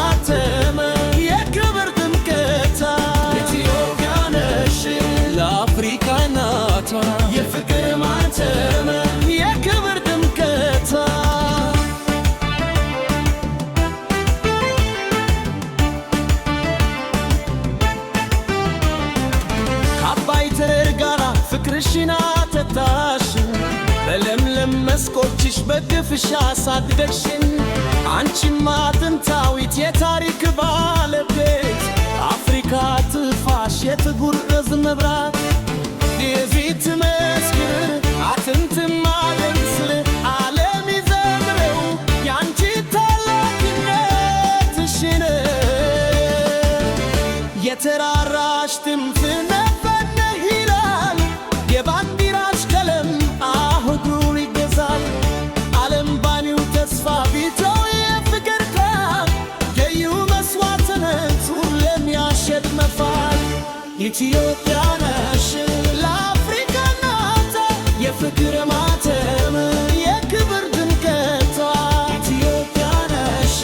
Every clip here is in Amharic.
ማተመ የክብር ድምቀቷ ኢትዮጵያ ነሽ ለአፍሪካ እናቷ የፍቅር ማተመ የክብር ድምቀቷ ከአባይ ተራራ ጋራ ፍቅርሽን አጠጣሽ በለምለም መስኮችሽ በግፍሽ አሳደግሽን አንቺማ ጥንታዊት የታሪክ ባለቤት አፍሪካ ትፋሽ የጥቁር ሕዝብ መብራት የፊት መስክር አጥንትም አለንስል ዓለም ይዘምረው ያንቺ ታላቅነትሽን የተራራሽ ትምት ነፈነህ ይላል የባንዲራሽ ቀለም አህጉር ይገዛል ዓለም ባኒው ተስፋ ቢተው የፍቅር ቃል የዩ መስዋዕትነት ሁሌም ያሸንፋል ኢትዮጵያ ነሽ ለአፍሪካ እናቷ የፍቅር ማተም የክብር ድምቀቷ ኢትዮጵያ ነሽ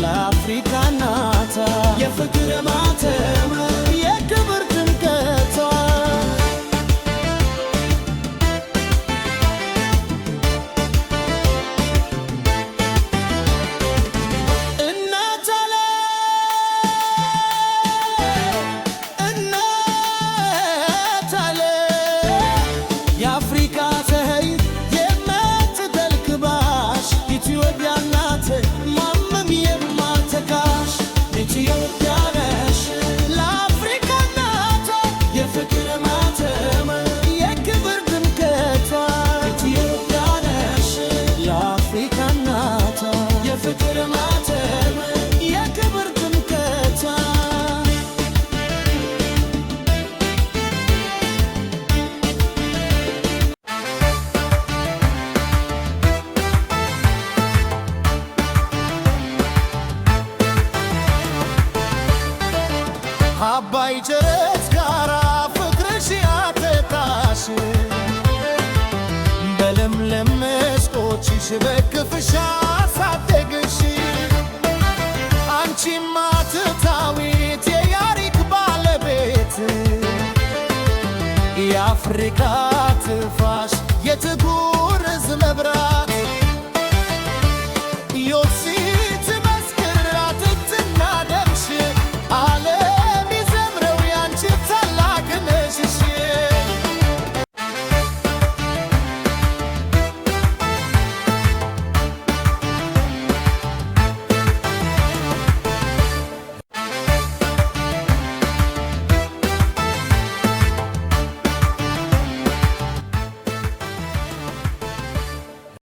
ለአፍሪካ እናቷ የፍቅር ማተም የክብር ድምቀቷ የአፍሪካ ፀሐይ የምትጠልቅባሽ ኢትዮጵያ ናት ማንም የማትተካሽ ኢትዮጵያ ነሽ ለአፍሪካ እናቷ የፍቅር ማተም የክብር ድምቀቷ ኢትዮጵያ ነሽ ለአፍሪካ እናቷ የፍቅር ማተም የክብር ድምቀቷ አባይ ጀረት ጋራ ፍቅርሽ ያጠጣሽ በለምለም መስኮችሽ በክፍሽ አሳደግሽ አንቺማ ጥንታዊት የታሪክ ባለቤት የአፍሪካ ትፋሽ የጥቁር